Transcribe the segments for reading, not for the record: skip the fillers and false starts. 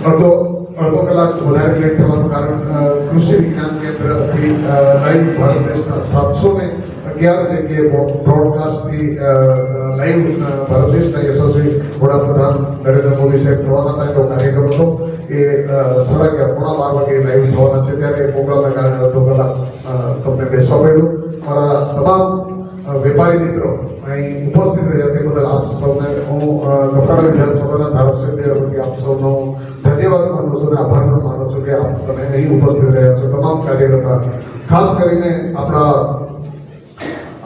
અડધો કલાક વધારે લેટ થવાનું કારણ કૃષિ વિજ્ઞાન કેન્દ્રથી લાઈવ ભારત દેશના 711 જગ્યાએ બ્રોડકાસ્ટથી લાઈવ ભારત દેશના યશસ્વી વડાપ્રધાન નરેન્દ્ર મોદી સાહેબ થવાના હતા. એનો કાર્યક્રમ હતો એ 11:30 વાગે લાઈવ થવાના છે. ત્યારે પ્રોગ્રામના કારણે અડધો કલાક તમને બેસવા પડ્યું. મારા તમામ વેપારી મિત્રો અહીં ઉપસ્થિત રહ્યા તે બદલ આપ સૌને હું કપરાડા વિધાનસભાના ધારાસભ્ય આપ સૌનો ધન્યવાદ માનું છું અને આભાર પણ માનું છું કે આપ તમે અહીં ઉપસ્થિત રહ્યા છો. તમામ કાર્યકર્તા ખાસ કરીને આપણા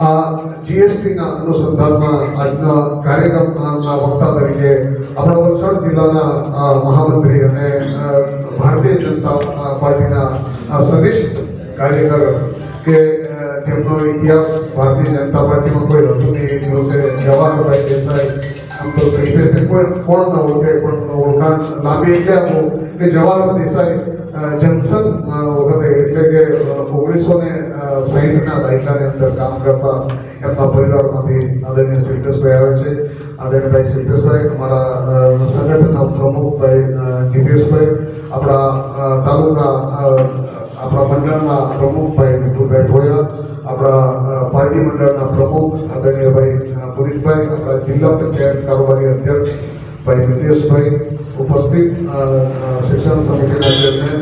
આ જીએસટીના અનુસંધાનમાં આજના કાર્યક્રમના વક્તા તરીકે આપણા વલસાડ જિલ્લાના મહામંત્રી અને ભારતીય જનતા પાર્ટીના સદિષ્ટ કાર્યકર કે જેમનો ઇતિહાસ ભારતીય જનતા પાર્ટીમાં કોઈ હતું નહીં એ દિવસે જવાહરભાઈ દેસાઈ. આમ તો સહિત કોણ ન ઓળખે પણ ઓળખાણ લાંબી એટલે આપો કે જવાહર દેસાઈ જંકશન વખતે એટલે કે 1960ના દાયકાની અંદર કામ કરતા એમના પરિવારમાંથી આદરણીય શિલ્પેશભાઈ આવે છે. આદરણીયભાઈ શિલ્પેશભાઈ, અમારા સંગઠનના પ્રમુખભાઈ જીતેશભાઈ, આપણા તાલુકા આપણા મંડળના પ્રમુખભાઈ વિપુલભાઈ ઠોયા, આપણા પાર્ટી મંડળના પ્રમુખ આદરણીયભાઈ પુનિતભાઈ, આપણા જિલ્લા પંચાયત કારોબારી અધ્યક્ષ ભાઈ નિતેશભાઈ ઉપસ્થિત, શિક્ષણ સમિતિના ચેરમેન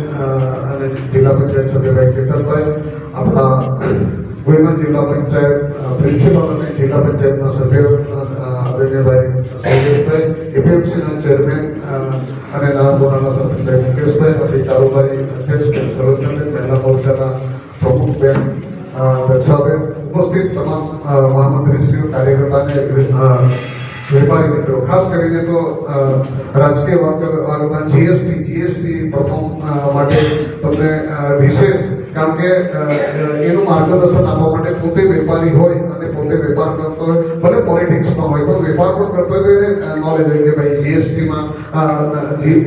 અને જિલ્લા પંચાયત સભ્યભાઈ કેતનભાઈ, આપણા ગોયમાં જિલ્લા પંચાયત પ્રિન્સિપાલ અને જિલ્લા પંચાયતના સભ્યો આદરણીયભાઈ શૈલેષભાઈ, એપીએમસીના ચેરમેન અને નાણાપુરાના સરપંચભાઈ મુકેશભાઈ, આપણી કારોબારી અધ્યક્ષ સરોજનબેન, મહિલા મોરચાના પ્રમુખબેન દક્ષાબેન, ઉપસ્થિત તમામ મહામંત્રીશ્રીઓ, કાર્યકર્તાને વેપારી મિત્રો, ખાસ કરીને તો રાજકીય વાત જીએસટી પ્રથમ માટે તમને વિશેષ, કારણ કે એનું માર્ગદર્શન આપવા માટે પોતે વેપારી હોય અને પોતે વેપાર કરતો હોય, ભલે પોલિટિક્સમાં હોય પણ વેપાર પણ કરતો હોય એને નોલેજ હોય કે ભાઈ જીએસટીમાં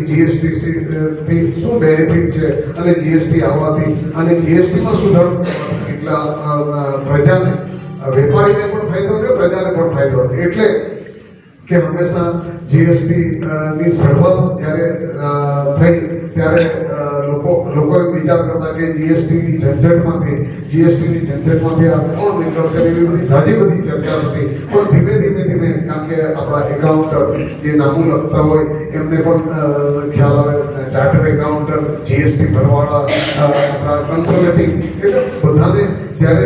જીએસટીથી શું બેનિફિટ છે અને જીએસટી આવવાથી અને જીએસટીમાં સુધારો એટલા પ્રજાને, વેપારીને પણ ફાયદો છે, પ્રજાને પણ ફાયદો છે. એટલે કે હંમેશા જીએસટીની શરૂઆત જ્યારે થઈ ત્યારે લોકો વિચાર કરતા કે જીએસટીની ઝંઝટમાંથી આ કોણ નીકળશે એવી બધી ઝાઝી બધી ચર્ચા હતી. પણ ધીમે કારણ કે આપણા એકાઉન્ટર જે નામું લખતા હોય એમને પણ ખ્યાલ આવે, ચાર્ટર્ડ એકાઉન્ટર, જીએસટી ભરવાળા, આપણા કન્સલ્ટિંગ, એટલે બધાને જ્યારે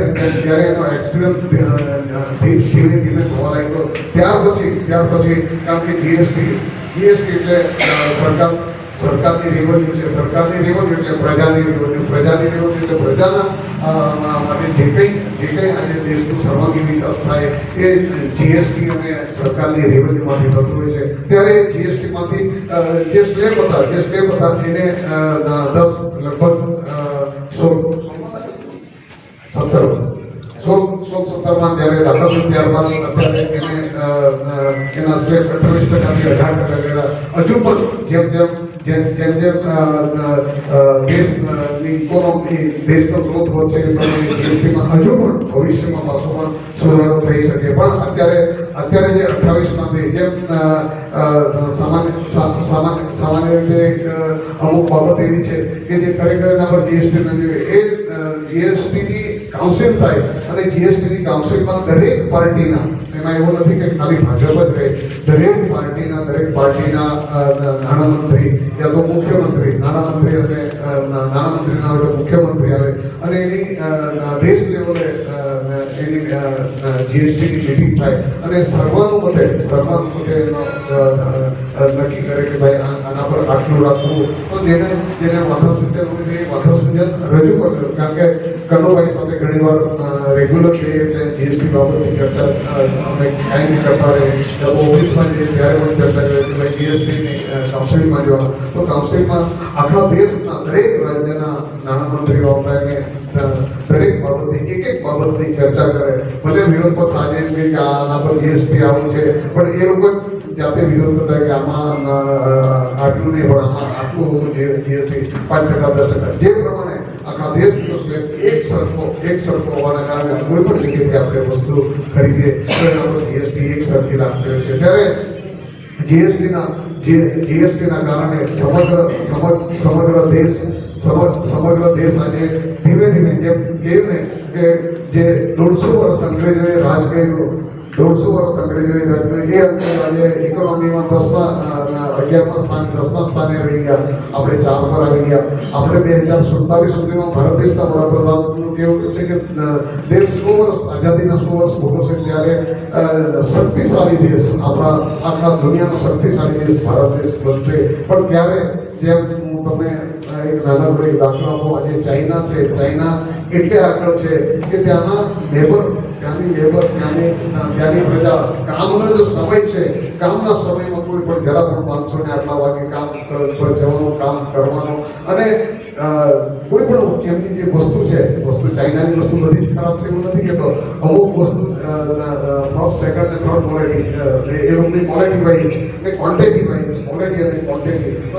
એનો એક્સપિરિયન્સ ધીમે થવા લાગ્યો ત્યાર પછી કારણ કે જીએસટી એટલે સરકારની રેવન્યુ છે, સરકારની રેવન્યુ એટલે પ્રજાની રેવન્યુ એટલે પ્રજાના માટે જે કંઈ આજે દેશનું સર્વાંગી વિકાસ થાય એ જીએસટી અને સરકારની રેવન્યુમાંથી થતું હોય છે. ત્યારે જીએસટીમાંથી જે સ્લેબ હતા એને લગભગ 1617માં જ્યારે દાખલ ત્યારબાદ અત્યારે એને એના સ્લેબ 28%થી 18% કર્યા. હજુ પણ જેમ દેશની ઇકોનોમી, દેશનો ગ્રોથ વધશે એ પ્રમાણે જીએસટીમાં હજુ પણ ભવિષ્યમાં પાછો પણ સુધારો થઈ શકે. પણ અત્યારે જે 28માંથી જેમ સામાન્ય રીતે અમુક બાબત એવી છે કે જે ખરેખર એના પર જીએસટી ન જોઈએ, એ જીએસટીની કાઉન્સિલ થાય અને જીએસટીની કાઉન્સિલમાં દરેક પાર્ટીના, એમાં એવું નથી કે ખાલી ભાજપ જ રહે, દરેક પાર્ટીના નાણામંત્રી યા તો મુખ્યમંત્રી, નાણામંત્રી અને નાણામંત્રીના હોય તો મુખ્યમંત્રી આવે અને એની દેશ લેવલે એની જીએસટીની મિટિંગ થાય અને સર્વાનુમતે નક્કી કરે કે ભાઈ આના પર આટલું રાખવું. તો જેને વાંધા સૂચન હોય એ વાંધા સૂચન રજૂ કરશે. કારણ કે કનુભાઈ સાથે ઘણીવાર રેગ્યુલર છે એટલે જીએસટી બાબતની ચર્ચા અમે કાંઈ કરતા રહે, ઓફિસમાં જઈએ ત્યારે પણ ચર્ચા કરીએ કે ભાઈ જીએસટીની કાઉન્સિલમાં જવાનું. તો કાઉન્સિલમાં આખા દેશના દરેક રાજ્યના નાણામંત્રીઓ આપણે દરેક બાબતની એક બાબતની ચર્ચા કરે. ભલે વિરોધ પક્ષ આજે એમ કે આના પર જીએસટી આવું છે, પણ એ લોકો જાતે વિરોધ કરતા કે આમાં આટલું નહીં પણ આમાં આટલું હોવું જોઈએ, જીએસટી 5%, 10%, જે પ્રમાણે આખા દેશનો સ્લેબ એક સરખો હોવાના કારણે કોઈ પણ જગ્યાએ આપણે વસ્તુ ખરીદીએ તો એના પર જીએસટી એક સરખી રાખતી હોય છે. ત્યારે જીએસટીના કારણે સમગ્ર દેશ આજે ધીમે ધીમે જેમ કહ્યું ને કે જે 150 વર્ષ અંગ્રેજોએ રાજ કર્યું, 150 વર્ષ અંગ્રેજોએ રાજ કર્યું, એ અંગ્રેજ આજે ઇકોનોમીમાં 10મા સ્થાને રહી ગયા. આપણે 4 પર આવી ગયા. આપણે 2047 સુધીમાં ભારત દેશના વડાપ્રધાનનું કેવું છે કે દેશ 100 વર્ષ આઝાદીના 100 વર્ષ ભોગવશે ત્યારે શક્તિશાળી દેશ, આપણા આખા દુનિયાનો શક્તિશાળી દેશ ભારત દેશ બનશે. પણ ત્યારે જેમ હું તમને એક નાનકડો એક દાખલો આપું, આજે ચાઇના છે, ચાઇના એટલે આગળ છે કે ત્યાંની પ્રજા કામનો જો સમય છે, કામના સમયમાં કોઈ પણ જરા પણ 500 ને આટલા વાગે કામ પર જવાનું, કામ કરવાનું, અને કોઈ પણ એમની જે વસ્તુ છે, ચાઇનાની વસ્તુ બધી જ ખરાબ છે એવું નથી કહેતો. અમુક વસ્તુ ફર્સ્ટ, સેકન્ડ ને થર્ડ ક્વોલિટી, એ લોકોની ક્વોલિટી વાઇઝ કે ક્વોન્ટિટી વાઇઝ, ક્વોલિટી અને ક્વોન્ટિટી, તો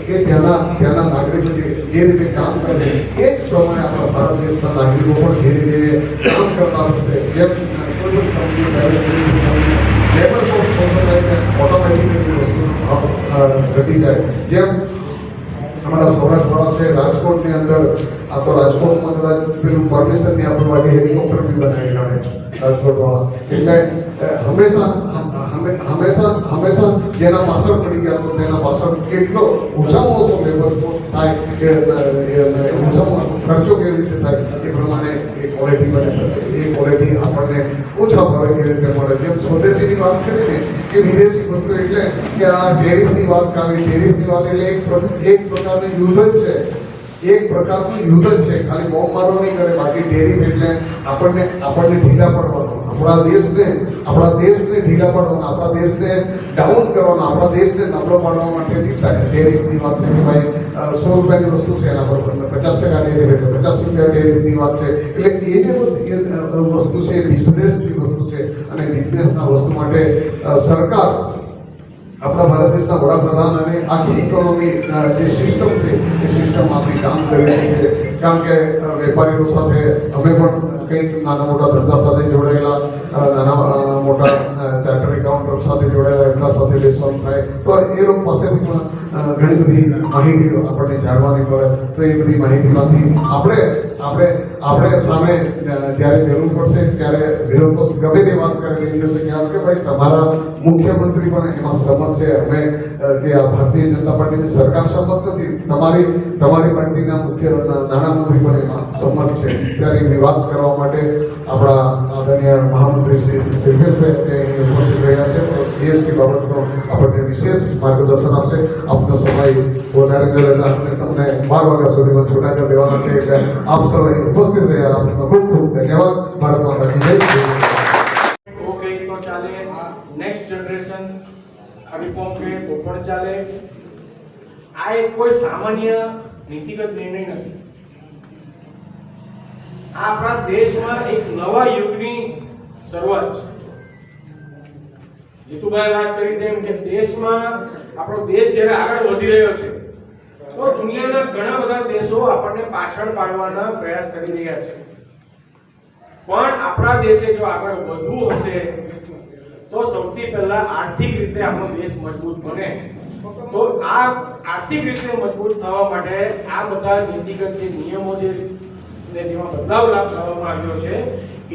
એ ત્યાંના નાગરિકો જે રીતે કામ કરે એ જ પ્રમાણે આપણા ભારત દેશના નાગરિકો પણ ધીરે ધીરે કામ કરતા હશે. જેમ કોઈ પણ કંપની લેબર કોસ્ટ ઓટોમેટિકલી વસ્તુ ઘટી જાય. જેમ અમારા સૌરાષ્ટ્રવાળા છે, રાજકોટની અંદર, આ તો રાજકોટમાં કદાચ પેલું પરમિશનની આપણું વાગે હેલિકોપ્ટર બી બનાવી કાઢે રાજકોટવાળા. એટલે હંમેશા જેના પાછળ પડી ગયા તો તેના પાછળ કેટલો ઓછામાં ઓછો લેબર થાય કે ઓછામાં ખર્ચો કેવી રીતે થાય એ પ્રમાણે એ ક્વોલિટી બને, એ ક્વોલિટી આપણને ઓછા ભાવે કેવી રીતે મળે. જેમ સ્વદેશીની વાત કરી ને કે વિદેશી વસ્તુ, એટલે કે આ ટેરિફની વાત આવી, ટેરિફની વાત એટલે એક પ્રકારનું યુદ્ધ જ છે, એક પ્રકારનું યુદ્ધ જ છે. ખાલી બોમ્બ મારો નહીં કરે, બાકી ટેરિફ એટલે આપણને ઢીલા પડવાનો, આપણા દેશને ઢીલા પાડવાના, આપણા દેશને ડાઉન કરવાના, આપણા દેશને નબળો પાડવા માટેની ટેરિફની વાત છે કે ભાઈ 100 રૂપિયાની વસ્તુ છે એના પર 50% ટેરિફ, એટલે 50 રૂપિયા ટેરિફની વાત છે. એટલે એ જે વસ્તુ છે એ બિઝનેસની વસ્તુ છે, અને બિઝનેસના વસ્તુ માટે સરકાર, આપણા ભારત દેશના વડાપ્રધાન અને આખી ઇકોનોમી જે સિસ્ટમ છે એ સિસ્ટમ આપણી કામ કરી રહી છે. કારણ કે વેપારીઓ સાથે અમે પણ કંઈક નાના મોટા ધંધા સાથે જોડાયેલા, નાના મોટા ચાર્ટર્ડ એકાઉન્ટન્ટ સાથે જોડાયેલા, એમના સાથે બેસવાનું થાય તો એ લોકો પાસેથી પણ ઘણી બધી માહિતી આપણને જાણવાની મળે. તો એ બધી માહિતીમાંથી આપણે સામે જ્યારે જરૂર પડશે ત્યારે વિરોધ પક્ષ ગમે તે વાત કરે તે દિવસે કહેવાય કે ભાઈ તમારા મુખ્યમંત્રી પણ એમાં સંમત છે, અમે કે આ ભારતીય જનતા પાર્ટીની સરકાર સંમત નથી, તમારી પાર્ટીના મુખ્ય નાણામંત્રી પણ એમાં સંમત છે. ત્યારે એની વાત કરવા માટે આપણા આદરણીય મહામંત્રી શ્રી શિલ્પેશભાઈ ઉપસ્થિત રહ્યા છે. તો જીએસટી બાબતનો આપણને વિશેષ માર્ગદર્શન આપશે. આપનો સમય વધારે તમને 12 વાગ્યા સુધીમાં છૂટા કરી દેવાના છે, એટલે આપ સૌ ઉપસ્થિત રહ્યા આપનો ખૂબ ખૂબ ધન્યવાદ. ભારત માતા કી જય. ઓકે, તો ચાલે નેક્સ્ટ જનરેશન રિફોર્મ કે તો પણ ચાલે. આ એક કોઈ સામાન્ય નીતિગત નિર્ણય નથી. આ આપણા દેશમાં એક નવા યુગની શરૂઆત છે. જીતુભાઈ વાત કરી તેમ કે દેશમાં આપણો દેશ જ્યારે આગળ વધી રહ્યો છે તો દુનિયાના ઘણા બધા દેશો આપણને પાછળ પાડવાના પ્રયાસ કરી રહ્યા છે. પણ આપણા દેશે જો આગળ વધવું હશે તો સૌથી પહેલા આર્થિક રીતે આપણો દેશ મજબૂત બને. તો આ આર્થિક રીતે મજબૂત થવા માટે આ બધા નીતિગત જે નિયમો જે ને જેમાં બદલાવ લાવવામાં આવ્યો છે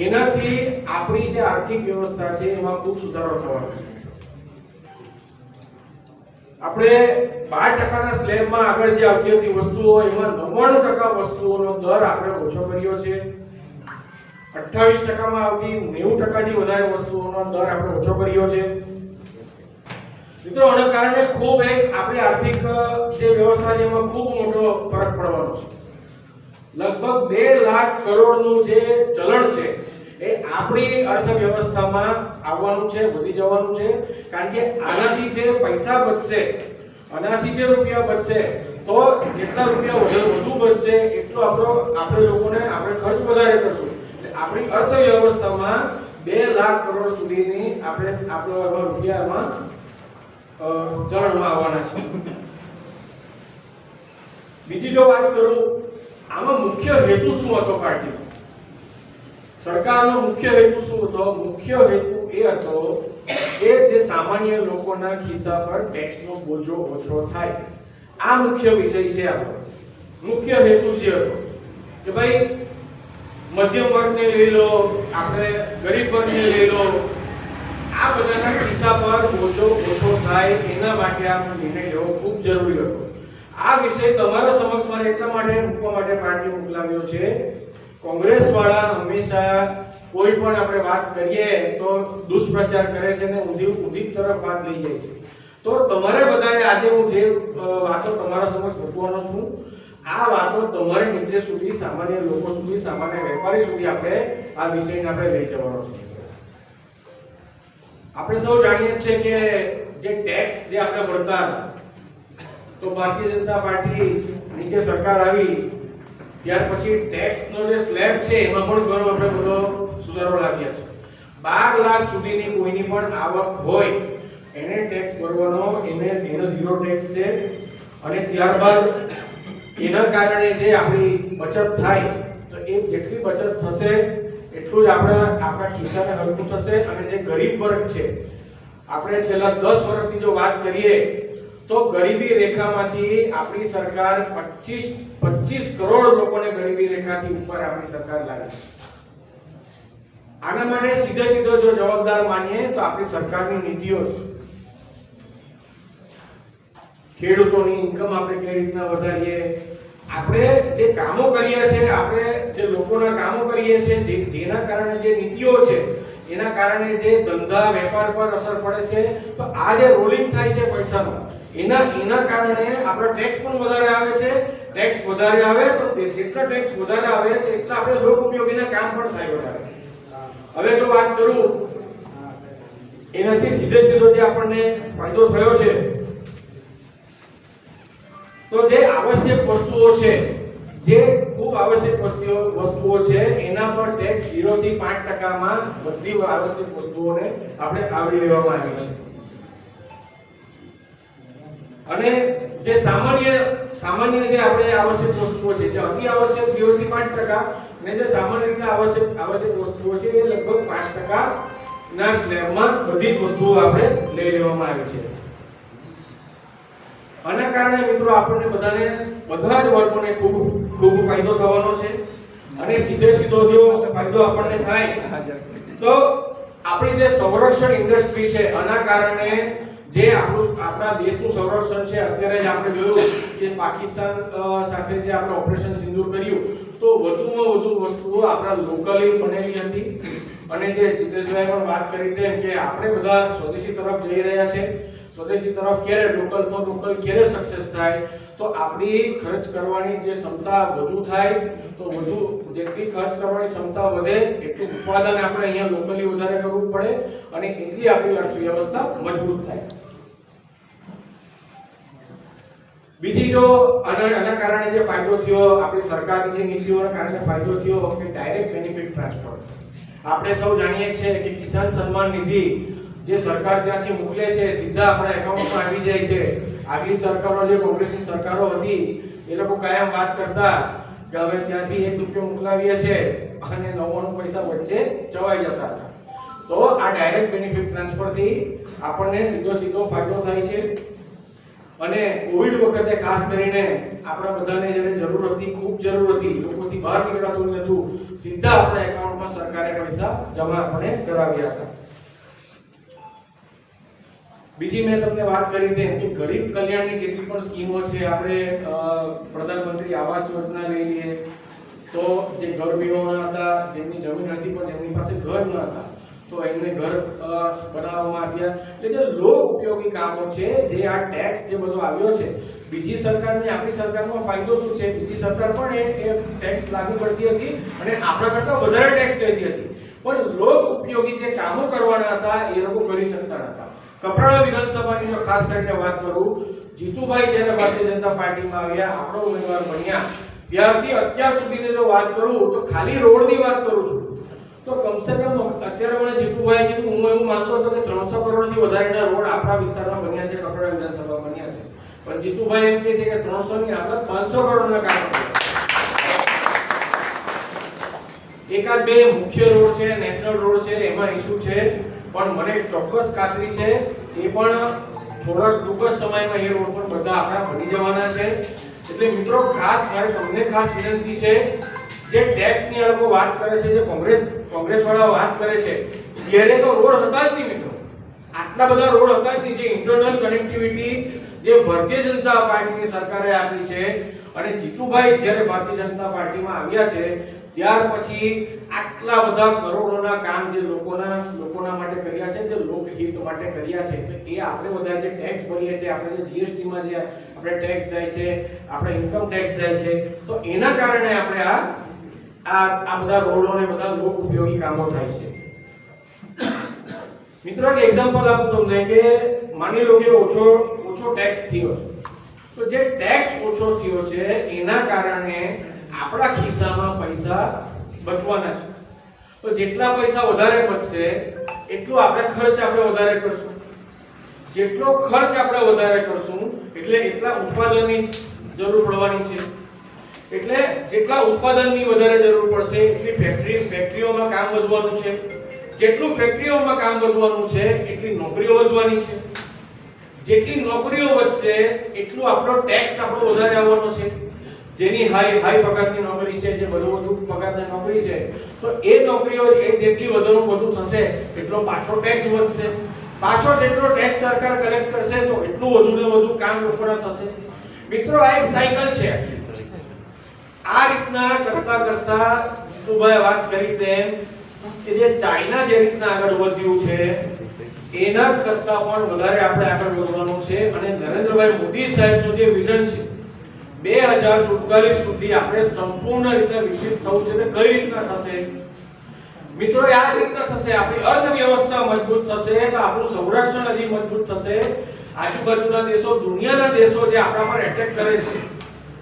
એનાથી આપણી જે આર્થિક વ્યવસ્થા છે એમાં ખૂબ સુધારો થવાનો છે. આપણે 12% સ્લેબમાં આગળ જે આવતી હતી વસ્તુઓ એમાં 99% વસ્તુઓનો દર આપણે ઓછો કર્યો છે. 28% માં આવતી 90% થી વધારે વસ્તુઓનો દર આપણે ઓછો કર્યો છે. મિત્રો આના કારણે ખૂબ એક આપણી આર્થિક જે વ્યવસ્થા છે એમાં ખૂબ મોટો ફરક પડવાનો છે. લગભગ 2 લાખ કરોડનું જે ચલણ છે એ આપણી અર્થવ્યવસ્થામાં આવવાનું છે, વધી જવાનું છે. કારણ કે આનાથી જે પૈસા બચશે, આનાથી જે રૂપિયા બચશે, તો જેટલા રૂપિયા વધુ બચશે એટલો આપણે લોકોને આપણે ખર્ચ વધારે કરશું. આપણી અર્થવ્યવસ્થામાં 2 લાખ કરોડ સુધીની આપણો રૂપિયામાં ચલણમાં આવવાના છે. બીજી જો વાત કરું, આમાં મુખ્ય હેતુ શું હતો? પાર્ટીનો સરકારનો મુખ્ય હેતુ શું હતો? મુખ્ય હેતુ એ હતો કે જે સામાન્ય લોકોના ખિસ્સા પર ટેક્સનો બોજો ઓછો થાય. આ મુખ્ય વિષય છે આપણો. મુખ્ય હેતુ છે કે ભાઈ મધ્યમ વર્ગને લઈ લો, આપણે ગરીબ વર્ગને લઈ લો, આ બધાના ખિસ્સા પર બોજો ઓછો થાય એના માટે આ નિર્ણય લેવો ખૂબ જરૂરી હતો. આ વિષય તમારા સમક્ષ મારે એટલા માટે મૂકવા માટે પાર્ટી મોકલાવ્યો છે. કોંગ્રેસ વાળા હંમેશા કોઈ પણ આપણે વાત કરીએ તો દુષ્પ્રચાર કરે છે અને ઊંધી તરફ વાત લઈ જાય છે. તો તમારે બધાએ આજે હું જે વાતો તમારા સમક્ષ મૂકવાનો છું, આ વાતો તમારે નીચે સુધી, સામાન્ય લોકો સુધી, સામાન્ય વેપારી સુધી આપણે આ વિષયને આપણે લઈ જવાનો છે. આપણે સૌ જાણીએ છીએ કે જે ટેક્સ જે આપણે ભરતા હતા, તો ભારતીય જનતા પાર્ટી નીચે સરકાર આવી ત્યાર પછી ટેક્સનો જે સ્લેબ છે એમાં પણ ઘણો આપણે બધો સુધારો લાવ્યા છે. 12 લાખ સુધીની કોઈની પણ આવક હોય એને ટેક્સ ભરવાનો, એનો ઝીરો ટેક્સ છે. અને ત્યારબાદ એના કારણે જે આપણી બચત થાય, તો એ જેટલી બચત થશે એટલું જ આપણા ખિસ્સાને હલકું થશે. અને જે ગરીબ વર્ગ છે, આપણે છેલ્લા 10 વર્ષની જો વાત કરીએ તો ગરીબી રેખામાંથી આપણી સરકાર 25 કરોડ લોકોને ગરીબી રેખાથી ઉપર આપણી સરકાર લાવી છે. આના માટે સીધો જો જવાબદાર માનીએ તો આપણી સરકારની નીતિઓ છે. ખેડૂતોની ઇન્કમ આપણે કઈ રીતના વધારીએ, આપણે જે કામો કરીએ છીએ, આપણે જે લોકોના કામો કરીએ છીએ, જેના કારણે જે નીતિઓ છે એના કારણે જે ધંધા વેપાર પર અસર પડે છે, તો આ જે રોલિંગ થાય છે પૈસાનો, એના કારણે આપણો ટેક્સ પણ વધારે આવે છે. ટેક્સ વધારે આવે તો જેટલા ટેક્સ વધારે આવે તો એટલા આપણે લોક ઉપયોગીના કામ પણ થાય વધારે. હવે જો વાત કરું એનાથી સીધો જે આપણને ફાયદો થયો છે, તો જે આવશ્યક વસ્તુઓ છે, જે ખૂબ આવશ્યક વસ્તુઓ છે એના પર ટેક્સ 0 થી 5% માં બધી આવશ્યક વસ્તુઓને આપણે આવરી લેવામાં આવી છે. અને જે સામાન્ય જે આપણે આવશ્યક વસ્તુઓ છે, જે અતિ આવશ્યક 0 થી 5% અને જે સામાન્ય રીતે આવશ્યક વસ્તુઓ છે એ લગભગ 5% ના સ્લેબમાં બધી જ વસ્તુઓ આપણે લઈ લેવામાં આવી છે. આના કારણે મિત્રો આપણને બધા જ વર્ગોને ખૂબ ફાયદો થવાનો છે. અને સીધો જો ફાયદો આપણને થાય તો આપણી જે સંરક્ષણ ઇન્ડસ્ટ્રી છે, આના કારણે જે આપણા દેશનું સંરક્ષણ છે, અત્યારે જ આપણે જોયું કે પાકિસ્તાન સાથે જે આપણે ઓપરેશન સિંદૂર કર્યું, તો વધુમાં વધુ વસ્તુઓ આપણા લોકલી બનેલી હતી. અને જે જીતેશભાઈ પણ વાત કરી તેમ કે આપણે બધા સ્વદેશી તરફ જઈ રહ્યા છે. સ્વદેશી તરફ ક્યારે લોકલ ક્યારે સક્સેસ થાય, તો આપણી ખર્ચ કરવાની જે ક્ષમતા વધુ થાય, તો જેટલી ખર્ચ કરવાની ક્ષમતા વધે એટલું ઉત્પાદન આપણે અહીંયા લોકલી વધારે કરવું પડે અને એટલી આપણી અર્થવ્યવસ્થા મજબૂત થાય. બીજી જો આના કારણે જે ફાયદો થયો, આપણી સરકારની જે નીતિઓના કારણે ફાયદો થયો કે ડાયરેક્ટ બેનિફિટ ટ્રાન્સફર. આપણે સૌ જાણીએ છીએ કે કિસાન સન્માન નિધિ જે સરકાર ત્યાંથી મોકલે છે સીધા આપણા એકાઉન્ટમાં આવી જાય છે. આગલી સરકારો, જે કોંગ્રેસની સરકારો હતી, એ લોકો કાયમ વાત કરતા કે હવે ત્યાંથી 1 રૂપિયો મોકલાવીએ છે અને 99 પૈસા વચ્ચે ચવાઈ જતા હતા. તો આ ડાયરેક્ટ બેનિફિટ ટ્રાન્સફર થી આપણને સીધો ફાયદો થાય છે. અને કોવિડ વખતે ખાસ કરીને આપણા બધાને જ્યારે જરૂર હતી, ખૂબ જરૂર હતી, લોકોથી બહાર નીકળાતું નહોતું, સીધા આપણા એકાઉન્ટમાં સરકારે પૈસા જમા આપણે કરાવ્યા હતા. બીજી મેં તમને વાત કરી તેમ કે ગરીબ કલ્યાણની જેટલી પણ સ્કીમો છે, આપણે પ્રધાનમંત્રી આવાસ યોજના લઈ લઈએ તો જે ઘર વિહોણા હતા, જેમની જમીન હતી પણ જેમની પાસે ઘર ન હતા, તો એમને ઘર બનાવવામાં આવ્યા. એટલે જે લોક ઉપયોગી કામો છે, જે આ ટેક્સ જે બધો આવ્યો છે, બીજી સરકારને આપણી સરકારમાં ફાયદો શું છે, બીજી સરકાર પણ એ ટેક્સ લાગુ કરતી હતી અને આપણા કરતા વધારે ટેક્સ લેતી હતી, પણ લોક ઉપયોગી જે કામો કરવાના હતા એ લોકો કરી શકતા નહોતા. કપરાડા વિધાનસભાની જો ખાસ કરીને વાત કરું, જીતુભાઈ જ્યારે ભારતીય જનતા પાર્ટીમાં આવ્યા, આપણો ઉમેદવાર બન્યા, ત્યારથી અત્યાર સુધીની જો વાત કરું તો ખાલી રોડની વાત કરું છું તો કમસે કમ અત્યારે મને જીતુભાઈ કીધું, હું એવું માનતો હતો કે 300 કરોડથી વધારેના રોડ આપણા વિસ્તારમાં બન્યા છે, કપરાડા વિધાનસભામાં બન્યા છે. પણ જીતુભાઈ એમ કહે છે કે 300 ની આગળ 500 કરોડના કામ કર્યા. એકાદ બે મુખ્ય રોડ છે, નેશનલ રોડ છે, એમાં ઇશ્યુ છે, પણ મને ચોક્કસ ખાતરી છે એ પણ થોડા ટૂંક જ સમયમાં એ રોડ પર બધા આપણા બની જવાના છે. એટલે મિત્રો ખાસ મારે તમને ખાસ વિનંતી છે, જે ટેક્સની આ લોકો વાત કરે છે, જે કોંગ્રેસ વાળા વાત કરે છે, ત્યારે તો રોડ હતા જ નહીં મિત્રો. આટલા બધા રોડ હતા જ નહીં. જે ઇન્ટરનલ કનેક્ટિવિટી જે ભારતીય જનતા પાર્ટીની સરકારે આપી છે અને જીતુભાઈ જ્યારે ભારતીય જનતા પાર્ટીમાં આવ્યા છે ત્યાર પછી આટલા બધા કરોડોના કામ જે લોકોના માટે કર્યા છે, જે લોકહિત માટે કર્યા છે, તો એ આપણે બધા જે ટેક્સ ભરીએ છીએ, આપણે જે જીએસટી માં જે આપણે ટેક્સ જાય છે, આપણે ઇન્કમ ટેક્સ જાય છે, તો એના કારણે આપણે આ બધા રોડો ને બધા લોક ઉપયોગી કામો થાય છે. મિત્રો એક એક્ઝામ્પલ આપું તમને કે માની લો કે ઓછો ટેક્સ થયો છે, તો જે ટેક્સ ઓછો થયો છે એના કારણે આપણા ખિસ્સામાં પૈસા બચવાના છે. તો જેટલા પૈસા વધારે બચશે એટલું આપણે ખર્ચ વધારે કરશું. જેટલો ખર્ચ આપણે વધારે કરશું એટલે એટલા ઉત્પાદનની જરૂર પડવાની છે. એટલે જેટલા ઉત્પાદનની વધારે જરૂર પડશે એટલી ફેક્ટરીઓમાં કામ વધવાનું છે. જેટલું ફેક્ટરીઓમાં કામ વધવાનું છે એટલી નોકરીઓ વધવાની છે. જેટલી નોકરીઓ વધશે એટલું આપણો ટેક્સ વધારે આવવાનો છે. જેની હાઈ પગારની નોકરી છે, જે વધુ પગારની નોકરી છે, તો એ નોકરીઓ જેટલી વધુ થશે એટલો પાછો ટેક્સ વધશે. પાછો જેટલો ટેક્સ સરકાર કલેક્ટ કરશે તો એટલું વધુ ને વધુ કામ લોકોના થશે. મિત્રો આ એક સાયકલ છે. આ રીતના કરતા જીતુભાઈ વાત કરી તેમ કે જે ચાઇના જે રીતના આગળ વધ્યું છે એના કરતા પણ વધારે આપણે આગળ વધવાનું છે. અને નરેન્દ્રભાઈ મોદી સાહેબનું જે વિઝન છે 2047 સુધી આપણે સંપૂર્ણ રીતે વિકસિત થવું છે. તો કઈ રીતના થશે મિત્રો? આ રીતના થશે. આપણી અર્થવ્યવસ્થા મજબૂત થશે, તો આપણું સંરક્ષણ હજી મજબૂત થશે. આજુબાજુના દેશો, દુનિયાના દેશો જે આપણા પર એટેક કરે છે,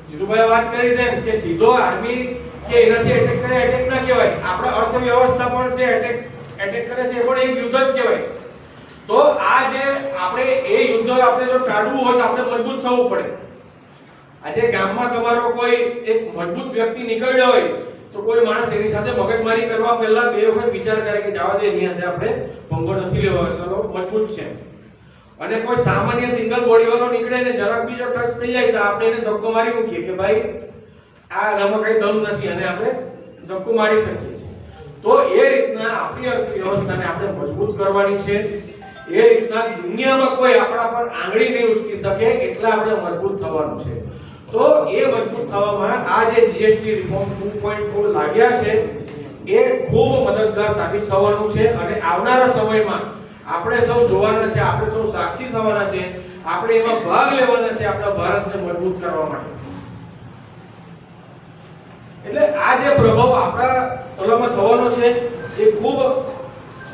જીતુભાઈ વાત કરી તેમ કે સીધો આર્મી કે એનાથી એટેક ના કહેવાય. આપણા અર્થવ્યવસ્થા પર જે એટેક કરે છે એ પણ એક યુદ્ધ જ કહેવાય છે. તો આ જે આપણે એ યુદ્ધ આપણે જો કાઢવું હોય તો આપણે મજબૂત થવું પડે. આજે ગામમાં તમારો કોઈ એક મજબૂત વ્યક્તિ નીકળ્યો હોય તો કોઈ માણસ એની સાથે મગજમારી કરવા પહેલા બે વખત વિચાર કરે કે જવા દે, એની સાથે આપણે પંગો નથી લેવો, ચાલો મજબૂત છે. અને કોઈ સામાન્ય સિંગલ બોડી વાળો નીકળે ને જરાક બીજો ટચ થઈ જાય તો આપણે એને ધક્કો મારી મૂકીએ કે ભાઈ આમાં કઈ દમ નથી અને આપણે ધક્કો મારી શકીએ છીએ. તો એ રીતના આપણી અર્થવ્યવસ્થાને આપણે મજબૂત કરવાની છે. એ રીતના દુનિયામાં કોઈ આપણા પર આંગળી નહીં ઉચકી શકે એટલા આપણે મજબૂત થવાનું છે. તો એ મજબૂત થવામાં આ જે જીએસટી રિફોર્મ 2.0 લાગ્યા છે એ ખૂબ મદદગાર સાબિત થવાનું છે. અને આવનારા સમયમાં આપણે સૌ જોવાના છે, આપણે સૌ સાક્ષી થવાના છે, આપણે એમાં ભાગ લેવાના છે આપણા ભારતને મજબૂત કરવા માટે. એટલે આ જે પ્રભાવ આપણા તલમાં થવાનો છે એ ખૂબ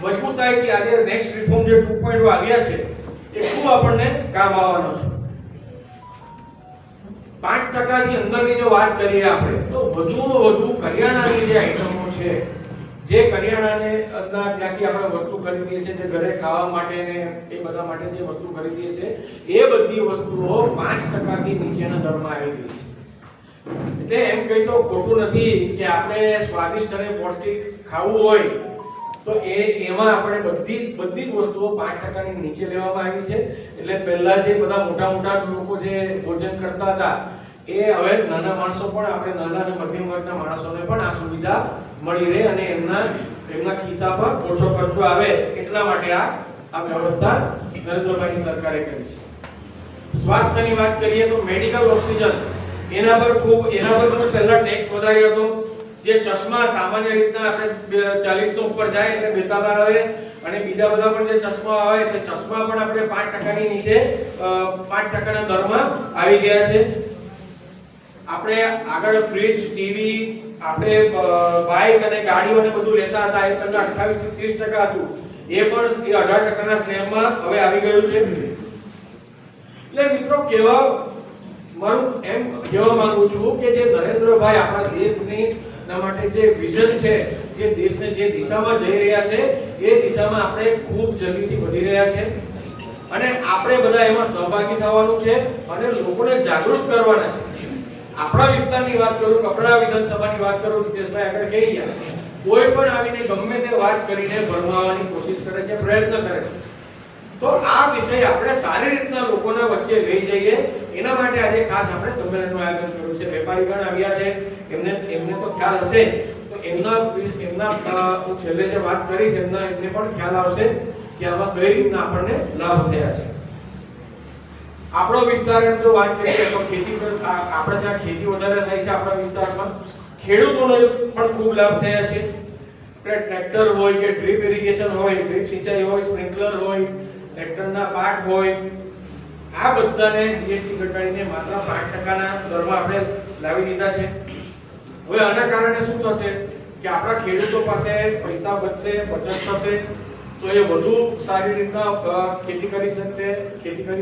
મજબૂતાઈથી આજે નેક્સ્ટ રિફોર્મ જે 2.0 આવ્યા છે એ ખૂબ આપણને કામ આવવાનો છે. 5% ની અંદરની જો વાત કરીએ આપણે તો વધુમાં વધુ કરિયાણાની જે આઈટમો છે, જે કરિયાણાને ત્યાંથી આપણે વસ્તુ ખરીદીએ છીએ, જે ઘરે ખાવા માટે ને એ બધા માટે જે વસ્તુ ખરીદીએ છીએ, એ બધી વસ્તુઓ 5% થી નીચેના દરમાં આવી ગઈ છે. એટલે એમ કહી તો ખોટું નથી કે આપણે સ્વાદિષ્ટ અને પૌષ્ટિક ખાવું હોય તો એમાં આપણે બધી જ વસ્તુઓ 5% ની નીચે લેવામાં આવી છે. એટલે પહેલા જે બધા મોટા લોકો જે ભોજન કરતા હતા એ હવે નાના માણસો પણ, આપણે નાના અને મધ્યમ વર્ગના માણસોને પણ આ સુવિધા મળી રહે અને એમના ખિસ્સા પર ઓછો ખર્ચો આવે એટલા માટે આ વ્યવસ્થા નરેન્દ્રભાઈની સરકારે કરી છે. સ્વાસ્થ્યની વાત કરીએ તો મેડિકલ ઓક્સિજન એના પર તમે પહેલા ટેક્સ વધાર્યો હતો. જે ચશ્મા સામાન્ય રીતના આપણે 40 નો ઉપર જાય એટલે બેતાલા આવે અને બીજા બધા પણ જે ચશ્મા આવે તે ચશ્મા પણ આપણે 5% ની નીચે 5% ના દરમાં આવી ગયા છે. આપણે આગળ ફ્રીજ, ટીવી, આપણે બાઇક અને ગાડીઓને બધું લેતા હતા એ પહેલા 28 થી 30% હતું, એ પણ 18% ના સ્લેબમાં હવે આવી ગયું છે. એટલે મિત્રો મારું એમ કહેવા માંગુ છું કે જે નરેન્દ્રભાઈ આપણા દેશની માટે જે વિઝન છે, જે દેશને જે દિશામાં જઈ રહ્યા છે એ દિશામાં આપણે ખૂબ જલ્દીથી વધી રહ્યા છે અને આપણે બધા એમાં સહભાગી થવાનું છે અને લોકોને જાગૃત કરવાના છે. આપણા વિસ્તારની વાત કરું, કપડા વિધાનસભાની વાત કરું, જીતેશભાઈ આગળ કહી ગયા કોઈ પણ આવીને ગમે તે વાત કરીને ભરમાવવાની કોશિશ કરે છે, પ્રયત્ન કરે છે. તો આ વિષય આપણે સારી રીતના લોકોના વચ્ચે લઈ જઈએ એના માટે આજે ખાસ આપણે સંમેલનનું આયોજન કર્યું છે. વેપારીગણ આવ્યા છે, એમને તો ખ્યાલ હશે, તો એમના હું છેલ્લે જે વાત કરીશ એમને પણ ખ્યાલ આવશે કે આમાં કઈ રીતના આપણને લાભ થયા છે. આપણો વિસ્તાર એમ જો વાત કરીએ તો ખેતી પર આપણે ત્યાં ખેતી વધારે થાય છે આપણા વિસ્તારમાં, ખેડૂતોને પણ ખૂબ લાભ થયા છે. ટ્રેક્ટર હોય કે ડ્રીપ ઇરિગેશન હોય, ડ્રીપ સિંચાઈ હોય, સ્પ્રિંકલર હોય, ટ્રેક્ટરના પાર્ટ હોય, આ બધાને જીએસટી ઘટાડીને માત્ર 5% ના દરમાં આપણે લાવી દીધા છે. હવે આના કારણે શું થશે કે આપણા ખેડૂતો પાસે પૈસા બચશે, બચત થશે, તો એ વધુ સારી રીતના ખેતી કરી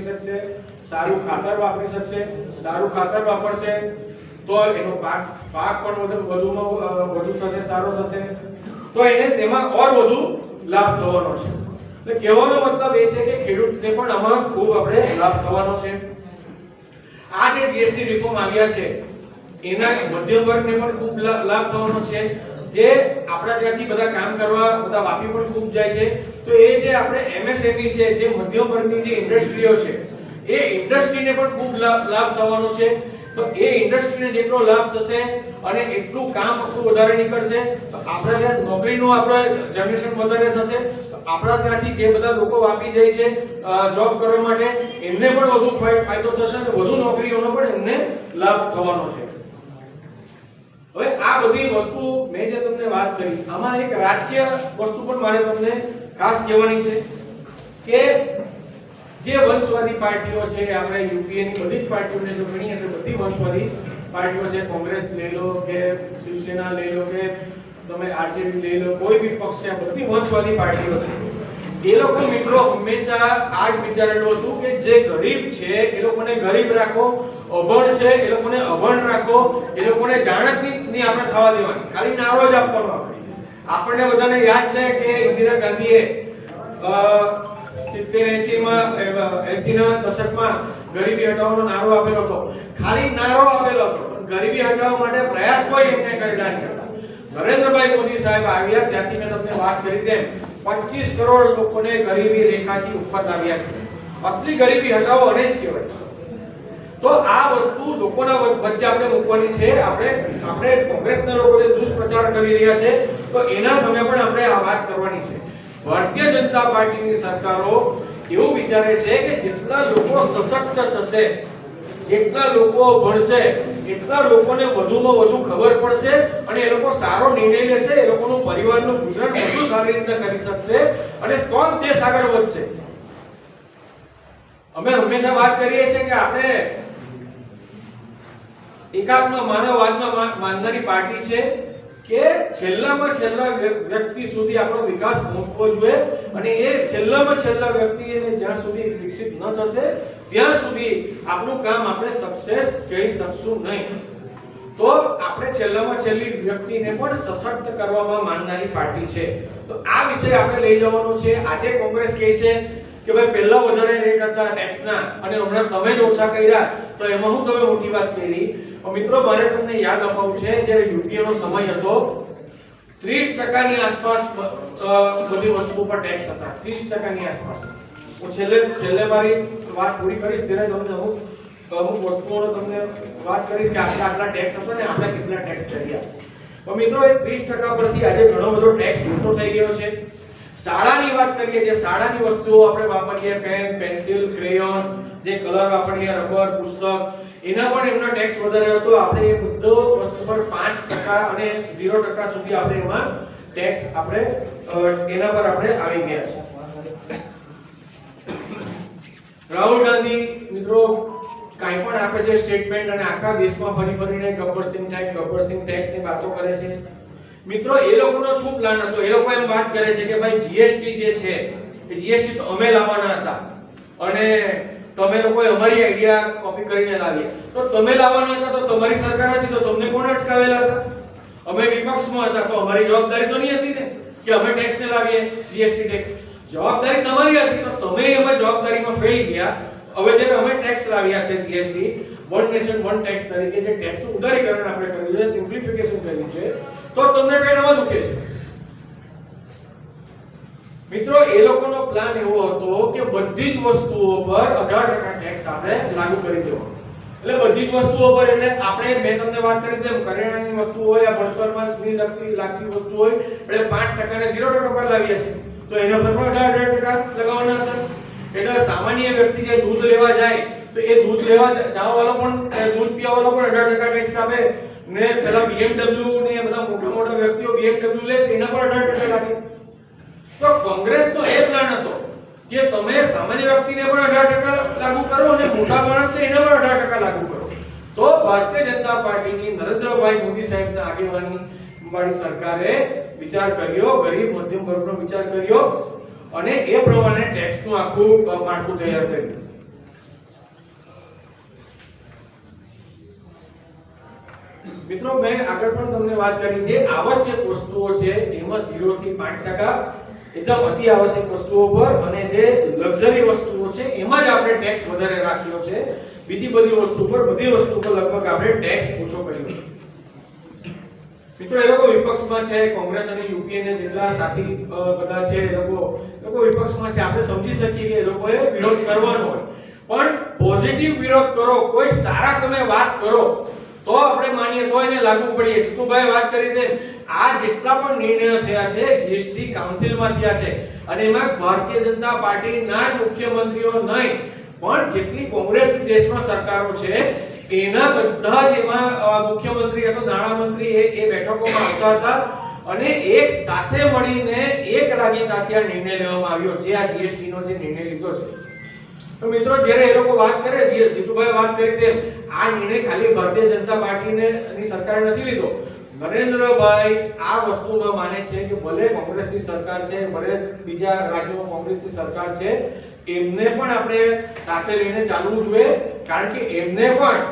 શકશે, સારું ખાતર વાપરી શકશે, સારું ખાતર વાપરશે તો એનો પાક પણ વધુ થશે, સારો થશે, તો એને તેમાં ઓર વધુ લાભ થવાનો છે. તો કહેવાનો મતલબ એ છે કે ખેડૂતને પણ આમાં ખૂબ આપણે લાભ થવાનો છે. આ જે જીએસટી રિફોર્મ આવ્યા છે એના મધ્યમ વર્ગને પણ ખૂબ લાભ થવાનો છે. જે આપણા ત્યાંથી બધા કામ કરવા બધા વાપી પણ ખૂબ જાય છે, તો એ જે આપણે એમએસએમઈ છે, જે મધ્યમ વર્ગની જે ઇન્ડસ્ટ્રીઓ છે, એ ઇન્ડસ્ટ્રીને પણ ખૂબ લાભ થવાનો છે. તો એ ઇન્ડસ્ટ્રીને જેટલો લાભ થશે અને એટલું કામ આપણું વધારે નીકળશે, તો આપણા ત્યાં નોકરીનું આપણે જનરેશન વધારે થશે. તો આપણા ત્યાંથી જે બધા લોકો વાપી જાય છે જોબ કરવા માટે, એમને પણ વધુ ફાયદો થશે અને વધુ નોકરીઓનો પણ એમને લાભ થવાનો છે. હવે આ બધી વસ્તુ મેં જે તમને વાત કરી, આમાં એક રાજકીય વસ્તુ પણ મારે તમને ખાસ કહેવાની છે કે જે વંશવાદી પાર્ટીઓ છે, આપણે યુપીએ ની બધી જ પાર્ટીઓને જો ગણીએ તો બધી વંશવાદી પાર્ટીઓ છે. કોંગ્રેસ લઈ લો કે શિવસેના લઈ લો કે તમે આરજેડી લઈ લો, કોઈ બી પક્ષ છે, બધી વંશવાદી પાર્ટીઓ છે. એ લોકો મિત્રો હંમેશા આ જ વિચારેલું હતું કે જે ગરીબ છે એ લોકોને ગરીબ રાખો, અભણ છે એ લોકોને અભણ રાખો, એ લોકોને જાણત નહીં આપણે થવા દેવાની, ખાલી નારો જ આપવાનો. આપણને બધાને યાદ છે કે ઇન્દિરા ગાંધીએ 70-80 ના દશકમાં ગરીબી હટાવવાનો નારો આપેલો હતો. ખાલી નારો આપેલો હતો, ગરીબી હટાવવા માટે પ્રયાસ કોઈ એમને કરેલા નહીં હતા. નરેન્દ્રભાઈ મોદી સાહેબ આવ્યા ત્યાંથી મેં તમને વાત કરી તેમ 25 કરોડ લોકોને ગરીબી રેખાથી ઉપર લાવ્યા છે. અસલી ગરીબી હટાવો અને જ કહેવાય. તો આ વસ્તુ લોકોના વચ્ચે આપણે મૂકવાની છે. આપણે કોંગ્રેસના લોકો જે દુષ્પ્રચાર કરી રહ્યા છે, તો એના સામે પણ આપણે આ વાત કરવાની છે. ભારતીય જનતા પાર્ટીની સરકારો એવું વિચારે છે કે જેટલા લોકો સશક્ત થશે, જેટલા લોકો ભણશે, એટલા લોકોને વધુમાં વધુ ખબર પડશે અને એ લોકો સારો નિર્ણય લેશે, એ લોકોનું પરિવારનું ગુજરાન વધુ સારી રીતે કરી શકશે અને તો જ દેશ આગળ વધશે. અમે હંમેશા વાત કરીએ છીએ કે આપણે એકાત્મ માનવવાદમાં માનનારી પાર્ટી છે કે છેલ્લામાં છેલ્લા વ્યક્તિ સુધી આપણો વિકાસ પહોંચવો જોઈએ અને એ છેલ્લામાં છેલ્લા વ્યક્તિને જ્યાં સુધી વિકસિત ન થશે ત્યાં સુધી આપણું કામ આપણે સક્સેસ કહી શકશું નહીં. તો આપણે છેલ્લામાં છેલ્લી વ્યક્તિને પણ સશક્ત કરવામાં માનનારી પાર્ટી છે. તો આ વિષય આપણે લઈ જવાનો છે. આજે કોંગ્રેસ કહે છે કે ભાઈ પહેલા વધારે રેટ હતા ટેક્સના અને હમણાં તમે જ ઓછા કર્યા, તો એમાં હું તમે મોટી વાત કરી. મિત્રો મારે તમને યાદ અપાવવું છે, જ્યારે યુપીએનો સમય હતો 30% ની આસપાસ બધી વસ્તુઓ પર ટેક્સ હતા. 30% ની આસપાસ. હું છેલ્લે મારી વાત પૂરી કરીશ ત્યારે તમને અમુક વસ્તુઓનો તમને વાત કરીશ કે આટલા ટેક્સ હતા ને આપણે કેટલા ટેક્સ કર્યા. તો મિત્રો એ 30% પરથી આજે ઘણો બધો ટેક્સ ઓછો થઈ ગયો છે. શાળાની વાત કરીએ, જે શાળાની વસ્તુઓ આપણે વાપરીએ, પેન, પેન્સિલ, ક્રેયોન, જે કલર વાપરીએ, રબર, પુસ્તક, એના પણ એમનો ટેક્સ વધારે હતો. આપણે એ બધો વસ્તુ પર 5% અને 0% સુધી આપણે એમાં ટેક્સ આપણે એના પર આપણે આવી ગયા છે. રાહુલ ગાંધી મિત્રો કાંઈ પણ આપે છે સ્ટેટમેન્ટ અને આખા દેશમાં ફરીને ગબ્બર સિંહ ટેક્સ ની વાતો કરે છે. મિત્રો એ લોકોનો શું પ્લાન હતો? એ લોકો એમ વાત કરે છે કે ભાઈ જીએસટી જે છે એ જીએસટી તો અમે લાવવાના હતા અને તમે લોકોએ અમારી આઈડિયા કોપી કરીને લાવી. તો તમે લાવવાના હતા તો તમારી સરકાર હતી, તો તમને કોણ અટકાવેલા હતા? અમે વિપક્ષમાં હતા તો અમારી જવાબદારી તો નહીં હતી ને કે અમે ટેક્સ ને લાવીએ, જીએસટી ટેક્સ. જવાબદારી તમારી હતી તો તમે એમાં જવાબદારીમાં ફેલ ગયા. હવે જ્યારે અમે ટેક્સ લાવ્યા છે GST, one nation one tax તરીકે જે ટેક્સનું ઉદારીકરણ આપણે કર્યું છે, સિમ્પ્લિફિકેશન કર્યું છે, તો તમને પેટમાં દુખે છે. મિત્રો એ લોકોનો પ્લાન એવો હતો કે બધી જ વસ્તુઓ પર 18% ટેક્સ આપણે લાગુ કરી દેવાનો. એટલે બધી જ વસ્તુઓ પર એટલે આપણે મેં તમને વાત કરી તેમ કરિયાણાની વસ્તુ હોય આ ભણતરમાં લાગતી વસ્તુ હોય એટલે 5% ને 0% પર લાવીએ છીએ. તો એના પર પણ 18% લગાવવાના હતા. એટલે સામાન્ય વ્યક્તિ જે દૂધ લેવા જાય તો એ દૂધ લેવા જવા વાળો પણ દૂધ પીવા વાળો પણ 18% ટેક્સ આપે ને પેલા BMW ને બધા મોટા વ્યક્તિઓ BMW લે તો એના પર 18% લાગે. તો કોંગ્રેસનો એ પ્લાન હતો કે તમે સામાન્ય વ્યક્તિને પણ 18% લાગુ કરો અને મોટા માણસને એના પર 18% લાગુ કરો. તો ભારતીય જનતા પાર્ટીની નરેન્દ્રભાઈ મોદી સાહેબના આગેવાની વાળી સરકારે વિચાર કર્યો, ગરીબ મધ્યમ વર્ગનો વિચાર કર્યો અને એ પ્રમાણે ટેક્સનું આખું માળખું તૈયાર કર્યું. મિત્રો મેં આગળ પણ તમને વાત કરી જે આવશ્યક વસ્તુઓ છે એમાં 0 થી 5% એકદમ અતિ આવશ્યક વસ્તુઓ પર અને જે લક્ઝરી વસ્તુઓ છે એમાં જ આપણે ટેક્સ વધારે રાખ્યો છે. બીજી બધી વસ્તુ પર લગભગ આપણે ટેક્સ ઓછો કર્યો છે. મિત્રો એ લોકો વિપક્ષમાં છે, કોંગ્રેસ અને યુપીએ ને જેટલા સાથી બધા છે એ લોકો વિપક્ષમાં છે. આપણે સમજી શકીએ કે એ લોકોએ વિરોધ કરવાનો હોય પણ પોઝિટિવ વિરોધ કરો, કોઈ સારા તમે વાત કરો તો આપણે માનીએ તો એને લાગુ પડીએ. જીતુભાઈ વાત કરી તેમ આ જેટલા પણ નિર્ણયો થયા છે જીએસટી કાઉન્સિલમાં થયા છે અને એમાં ભારતીય જનતા પાર્ટીના જ મુખ્યમંત્રીઓ નહીં પણ જેટલી કોંગ્રેસ દેશમાં સરકારો છે એના બધા જ એમાં મુખ્યમંત્રી અથવા નાણામંત્રી એ બેઠકોમાં આવતા હતા અને એક સાથે મળીને એક રાગીતાથી આ નિર્ણય લેવામાં આવ્યો જે આ જીએસટી નો જે નિર્ણય લીધો છે. તો મિત્રો જ્યારે એ લોકો વાત કરે જીતુભાઈ વાત કરી તેમ આ નિર્ણય ખાલી ભારતીય જનતા પાર્ટીને ની સરકારે નથી લીધો. નરેન્દ્રભાઈ આ વસ્તુમાં માને છે કે ભલે કોંગ્રેસની સરકાર છે, ભલે બીજા રાજ્યોમાં કોંગ્રેસની સરકાર છે, એમને પણ આપણે સાથે રહીને ચાલવું જોઈએ કારણ કે એમને પણ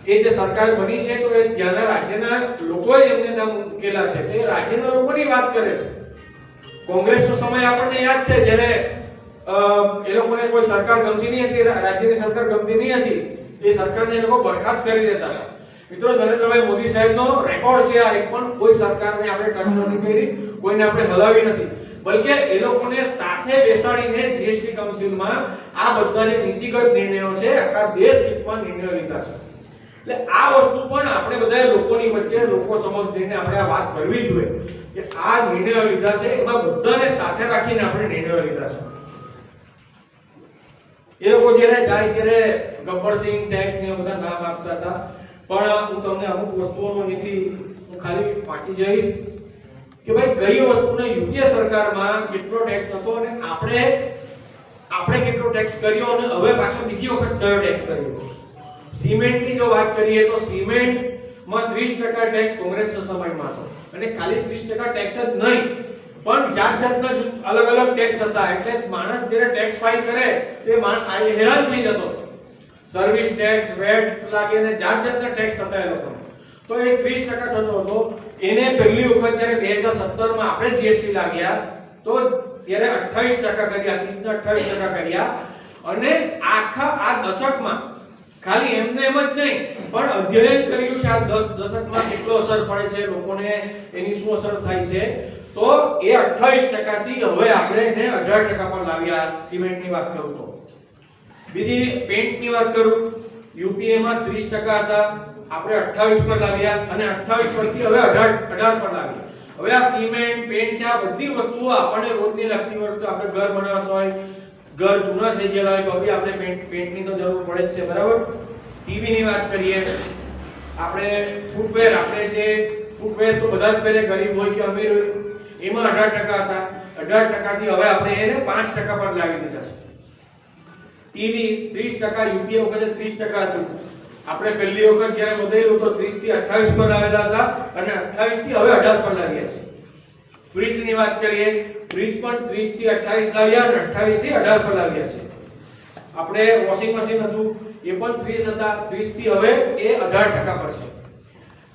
એ જે સરકાર બની છે તો એ ત્યાંના રાજ્યના લોકોએ એમને નામ મૂકેલા છે. તે રાજ્યના લોકોની વાત કરે છે. કોંગ્રેસનો સમય આપણને યાદ છે જ્યારે એ લોકોને કોઈ સરકાર ગમતી નહીં હતી, રાજ્યની સરકાર ગમતી નહીં હતી, એ સરકારને એ લોકો બરખાસ્ત કરી દેતા હતા. મિત્રો નરેન્દ્રભાઈ મોદી સાહેબનો રેકોર્ડ છે આ એક પણ કોઈ સરકારને આપણે ટર્મ નથી કરી, કોઈને આપણે હલાવી નથી, બલકે એ લોકોને સાથે બેસાડીને જીએસટી કાઉન્સિલમાં આ બધા જે નીતિગત નિર્ણયો છે આખા દેશ હિતમાં નિર્ણયો લીધા છે. એટલે આ વસ્તુ પણ આપણે બધા લોકોની વચ્ચે લોકો સમક્ષ જઈને આપણે આ વાત કરવી જોઈએ કે આ નિર્ણયો લીધા છે એમાં બધાને સાથે રાખીને આપણે નિર્ણયો લીધા છે. એ લોકો જ્યારે જાય ત્યારે ગબ્બરસિંહ ટેક્સ ને બધા નામ આપતા હતા પણ હું તમને અમુક વસ્તુઓનો અહીંથી હું ખાલી વાંચી જઈશ કે ભાઈ કઈ વસ્તુને યુપીએ સરકારમાં કેટલો ટેક્સ હતો અને આપણે કેટલો ટેક્સ કર્યો અને હવે પાછો બીજી વખત કયો ટેક્સ કર્યો. સિમેન્ટની જો વાત કરીએ તો સિમેન્ટમાં 30% ટેક્સ કોંગ્રેસના સમયમાં હતો અને ખાલી 30% ટેક્સ જ નહીં પણ જાતના અલગ અલગ ટેક્સ હતા. એટલે માણસ જ્યારે ટેક્સ ફાઇલ કરે તે હેરાન થઈ જતો. સર્વિસ ટેક્સ, વેટ લાગીને જાતના ટેક્સ હતા એ લોકોને. તો એ 30% થતો હતો. એને પહેલી વખત જ્યારે 2017 માં આપણે જીએસટી લાવ્યા તો ત્યારે 28% કર્યા, 30 ને 28% કર્યા અને આખા આ દશકમાં ખાલી એમને એમ જ નહીં પણ અધ્યયન કર્યું છે આ દશકમાં કેટલો અસર પડે છે લોકોને, એની શું અસર થાય છે. તો એ 28% થી હવે આપણે એને 18% પર લાવ્યા. સિમેન્ટની વાત કરું તો બીજી પેન્ટની વાત કરું, યુપીએ માં 30% હતા, આપણે 28 પર લાવ્યા અને 28 પરથી હવે 18 પર લાવ્યા. હવે આ સિમેન્ટ, પેન્ટ છે આ બધી વસ્તુઓ આપણને રોજની લાગતી હોય તો આપણે ઘર બનાવતા હોય, ઘર જૂના થઈ ગયેલા હોય તો હવે આપણે પેન્ટની તો જરૂર પડે જ છે, બરાબર. ટીવી ની વાત કરીએ, આપણે ફૂટવેર, આપણે જે ફૂટવેર તો બધા જ પહેરે, ગરીબ હોય કે અમીર હોય, એમાં 18% હતા. 18% થી હવે આપણે એને 5% પર લાવી દીધા છે. ટીવી 30%, યુપીએ વખતે 30% હતું. આપણે પહેલી વખત જ્યારે બદલ્યું તો 30 થી 28 પર લાવેલા હતા અને 28 થી હવે 18 પર લાવ્યા છે. ફ્રીજ ની વાત કરીએ, ફ્રીજ પણ 30 થી 28 લાવ્યા અને 28 થી 18 પર લાવ્યા છે. આપણે વોશિંગ મશીન હતું એ પણ 30 હતા, 30 થી હવે એ 18% પર છે.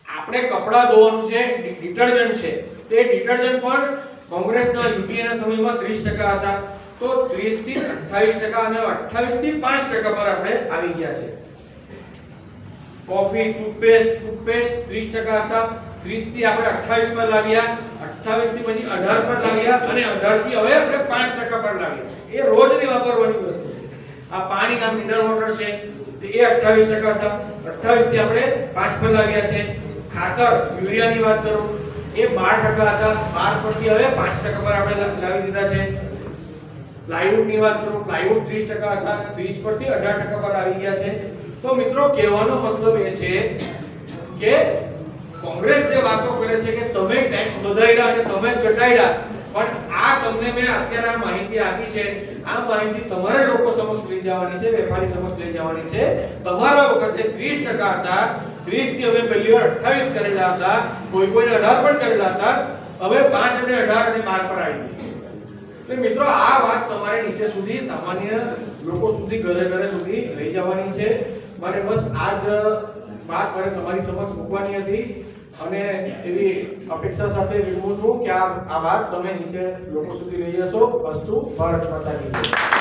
આપણે કપડા ધોવાનું જે ડિટર્જન્ટ છે તે ડિટર્જન્ટ પણ કોંગ્રેસના યુપીએના સમયમાં 30% હતા. તો 30 થી 28% અને 28 થી 5% પર આપણે આવી ગયા છે. કોફી, ટૂથપેસ્ટ 30% હતા, 30 થી આપણે 28 પર લાવ્યા, 28 થી પછી 18 પર લાવ્યા અને 18 થી હવે આપણે 5% પર લાવ્યા છે. એ રોજની વાપરવાની વસ્તુ છે. આ પાણી, આ મિનરલ વોટર છે એ 28% હતા, 28 થી આપણે 5 પર લાવ્યા છે. ખાતર યુરિયાની વાત કરું એ 12% હતા, 12 પરથી હવે 5% પર આપણે લાવી દીધા છે. પ્લાયવુડની વાત કરું, પ્લાયવુડ 30% હતા, 30 પરથી 18% પર આવી ગયા છે. તો મિત્રો કહેવાનો મતલબ એ છે કે કોંગ્રેસ જે વાતો કરે છે કે તમે ટેક્સ વધાર્યા અને તમે જ ઘટાડ્યા, પણ આ તમને મેં અત્યારે આ માહિતી આપી છે, આ માહિતી તમારે લોકો સમક્ષ લઈ જવાની છે, વેપારી સમક્ષ લઈ જવાની છે. તમારા વખતે 30% હતા, 30 થી હવે પહેલી વાર 28 કરેલા હતા, કોઈને 18 પણ કરેલા હતા, હવે 5 અને 18 અને 12 પર આવી ગયા. એટલે મિત્રો આ વાત તમારે નીચે સુધી સામાન્ય લોકો સુધી, ઘરે ઘરે સુધી લઈ જવાની છે. મારે બસ આ જ વાત મારે તમારી સમક્ષ મૂકવાની હતી અને એવી અપેક્ષા સાથે વિરમું છું કે આ વાત તમે નીચે લોકો સુધી લઈ જશો. વસ્તુ ભારત માતા કી જય.